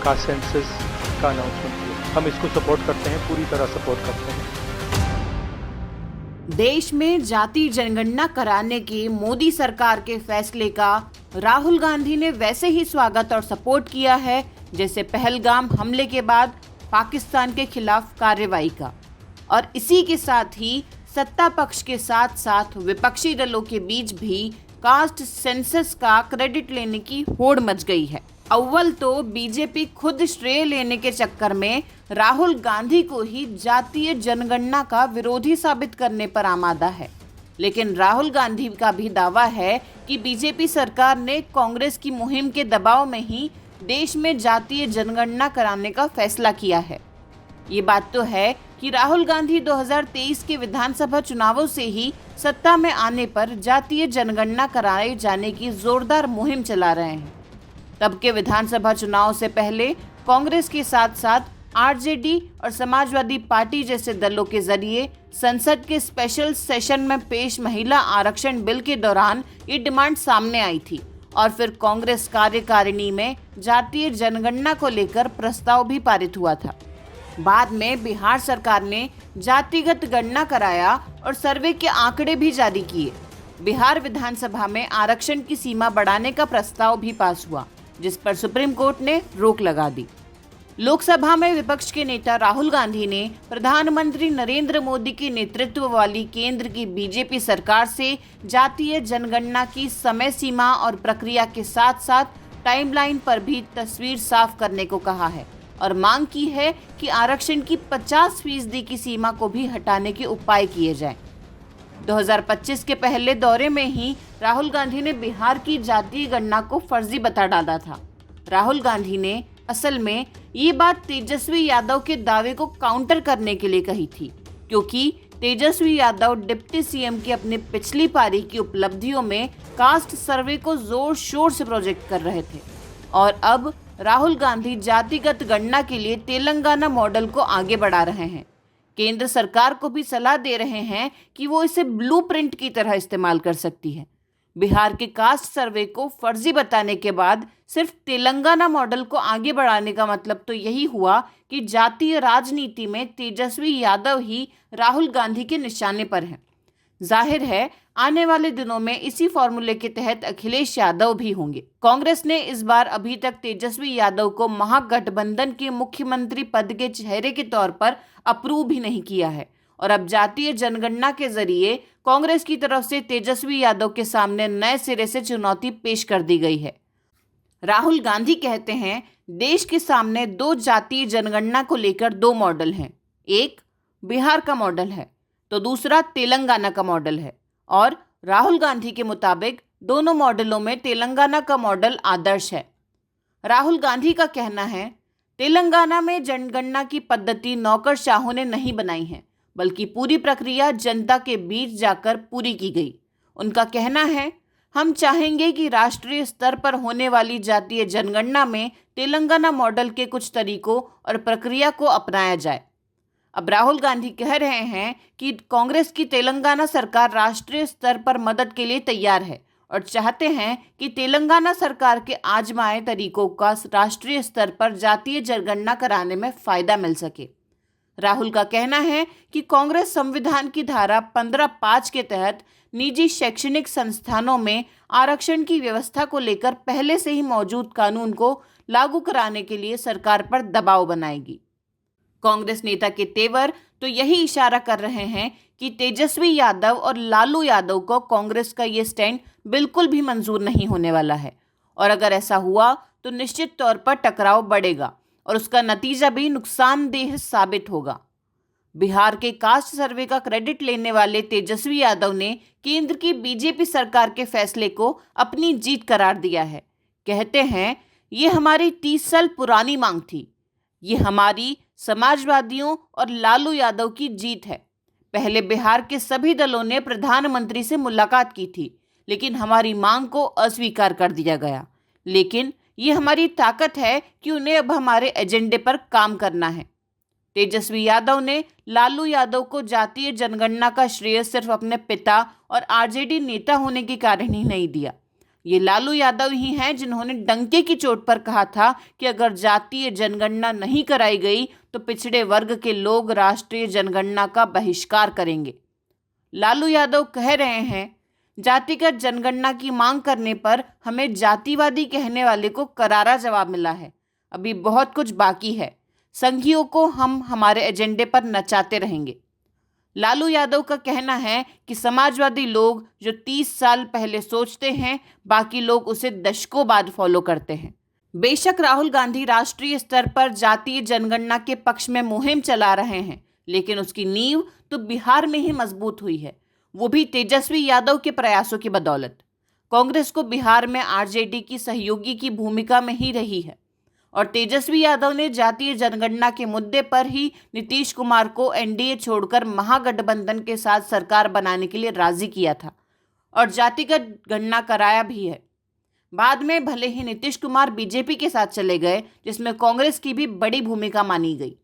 Caste census का announcement किया। हम इसको सपोर्ट करते हैं, पूरी तरह सपोर्ट करते हैं। देश में जाति जनगणना कराने के मोदी सरकार के फैसले का राहुल गांधी ने वैसे ही स्वागत और सपोर्ट किया है जैसे पहलगाम हमले के बाद पाकिस्तान के खिलाफ कार्रवाई का। और इसी के साथ ही सत्ता पक्ष के साथ साथ विपक्षी दलों के बीच भी कास्ट सेंसस का क्रेडिट लेने की होड़ मच गई है। अव्वल तो बीजेपी खुद श्रेय लेने के चक्कर में राहुल गांधी को ही जातीय जनगणना का विरोधी साबित करने पर आमादा है। लेकिन राहुल गांधी का भी दावा है कि बीजेपी सरकार ने कांग्रेस की मुहिम के दबाव में ही देश में जातीय जनगणना कराने का फैसला किया है। ये बात तो है कि राहुल गांधी 2023 के विधानसभा चुनावों से ही सत्ता में आने पर जातीय जनगणना कराए जाने की जोरदार मुहिम चला रहे हैं। तब के विधानसभा चुनाव से पहले कांग्रेस के साथ साथ आरजेडी और समाजवादी पार्टी जैसे दलों के जरिए संसद के स्पेशल सेशन में पेश महिला आरक्षण बिल के दौरान ये डिमांड सामने आई थी और फिर कांग्रेस कार्यकारिणी में जातीय जनगणना को लेकर प्रस्ताव भी पारित हुआ था। बाद में बिहार सरकार ने जातिगत गणना कराया और सर्वे के आंकड़े भी जारी किए। बिहार विधानसभा में आरक्षण की सीमा बढ़ाने का प्रस्ताव भी पास हुआ, जिस पर सुप्रीम कोर्ट ने रोक लगा दी। लोकसभा में विपक्ष के नेता राहुल गांधी ने प्रधानमंत्री नरेंद्र मोदी के नेतृत्व वाली केंद्र की बीजेपी सरकार से जातीय जनगणना की समय सीमा और प्रक्रिया के साथ साथ टाइमलाइन पर भी तस्वीर साफ करने को कहा है और मांग की है कि आरक्षण की 50% की सीमा को भी हटाने के उपाय किए जाएं। 2025 के पहले दौरे में ही राहुल गांधी ने बिहार की जातीय गणना को फर्जी बता डाला था। राहुल गांधी ने असल में ये बात तेजस्वी यादव के दावे को काउंटर करने के लिए कही थी, क्योंकि तेजस्वी यादव डिप्टी सीएम की अपनी पिछली पारी की उपलब्धियों में कास्ट सर्वे को जोर शोर से प्रोजेक्ट कर रहे थे और अब राहुल गांधी जातिगत गणना के लिए तेलंगाना मॉडल को आगे बढ़ा रहे हैं। केंद्र सरकार को भी सलाह दे रहे हैं कि वो इसे ब्लूप्रिंट की तरह इस्तेमाल कर सकती है। बिहार के कास्ट सर्वे को फर्जी बताने के बाद सिर्फ तेलंगाना मॉडल को आगे बढ़ाने का मतलब तो यही हुआ कि जातीय राजनीति में तेजस्वी यादव ही राहुल गांधी के निशाने पर हैं। जाहिर है आने वाले दिनों में इसी फॉर्मूले के तहत अखिलेश यादव भी होंगे। कांग्रेस ने इस बार अभी तक तेजस्वी यादव को महागठबंधन के मुख्यमंत्री पद के चेहरे के तौर पर अप्रूव भी नहीं किया है और अब जातीय जनगणना के जरिए कांग्रेस की तरफ से तेजस्वी यादव के सामने नए सिरे से चुनौती पेश कर दी गई है। राहुल गांधी कहते हैं देश के सामने दो जातीय जनगणना को लेकर दो मॉडल हैं, एक बिहार का मॉडल है तो दूसरा तेलंगाना का मॉडल है और राहुल गांधी के मुताबिक दोनों मॉडलों में तेलंगाना का मॉडल आदर्श है। राहुल गांधी का कहना है तेलंगाना में जनगणना की पद्धति नौकरशाहों ने नहीं बनाई है, बल्कि पूरी प्रक्रिया जनता के बीच जाकर पूरी की गई। उनका कहना है हम चाहेंगे कि राष्ट्रीय स्तर पर होने वाली जातीय जनगणना में तेलंगाना मॉडल के कुछ तरीकों और प्रक्रिया को अपनाया जाए। अब राहुल गांधी कह रहे हैं कि कांग्रेस की तेलंगाना सरकार राष्ट्रीय स्तर पर मदद के लिए तैयार है और चाहते हैं कि तेलंगाना सरकार के आजमाए तरीकों का राष्ट्रीय स्तर पर जातीय जनगणना कराने में फायदा मिल सके। राहुल का कहना है कि कांग्रेस संविधान की धारा 15(5) के तहत निजी शैक्षणिक संस्थानों में आरक्षण की व्यवस्था को लेकर पहले से ही मौजूद कानून को लागू कराने के लिए सरकार पर दबाव बनाएगी। कांग्रेस नेता के तेवर तो यही इशारा कर रहे हैं कि तेजस्वी यादव और लालू यादव को कांग्रेस का ये स्टैंड बिल्कुल भी मंजूर नहीं होने वाला है और अगर ऐसा हुआ तो निश्चित तौर पर टकराव बढ़ेगा और उसका नतीजा भी नुकसानदेह साबित होगा। बिहार के कास्ट सर्वे का क्रेडिट लेने वाले तेजस्वी यादव ने केंद्र की बीजेपी सरकार के फैसले को अपनी जीत करार दिया है। कहते हैं ये हमारी 30 साल पुरानी मांग थी, ये हमारी समाजवादियों और लालू यादव की जीत है। पहले बिहार के सभी दलों ने प्रधानमंत्री से मुलाकात की थी, लेकिन हमारी मांग को अस्वीकार कर दिया गया। लेकिन ये हमारी ताकत है कि उन्हें अब हमारे एजेंडे पर काम करना है। तेजस्वी यादव ने लालू यादव को जातीय जनगणना का श्रेय सिर्फ अपने पिता और आरजेडी नेता होने के कारण ही नहीं दिया। ये लालू यादव ही हैं जिन्होंने डंके की चोट पर कहा था कि अगर जातीय जनगणना नहीं कराई गई तो पिछड़े वर्ग के लोग राष्ट्रीय जनगणना का बहिष्कार करेंगे। लालू यादव कह रहे हैं, जातिगत जनगणना की मांग करने पर हमें जातिवादी कहने वाले को करारा जवाब मिला है। अभी बहुत कुछ बाकी है। संघियों को हम हमारे एजेंडे पर नचाते रहेंगे। लालू यादव का कहना है कि समाजवादी लोग जो 30 साल पहले सोचते हैं, बाकी लोग उसे दशकों बाद फॉलो करते हैं। बेशक राहुल गांधी राष्ट्रीय स्तर पर जातीय जनगणना के पक्ष में मुहिम चला रहे हैं, लेकिन उसकी नींव तो बिहार में ही मजबूत हुई है, वो भी तेजस्वी यादव के प्रयासों की बदौलत। कांग्रेस को बिहार में आरजेडी की सहयोगी की भूमिका में ही रही है और तेजस्वी यादव ने जातीय जनगणना के मुद्दे पर ही नीतीश कुमार को एनडीए छोड़कर महागठबंधन के साथ सरकार बनाने के लिए राजी किया था और जातिगत गणना कराया भी है। बाद में भले ही नीतीश कुमार बीजेपी के साथ चले गए, जिसमें कांग्रेस की भी बड़ी भूमिका मानी गई।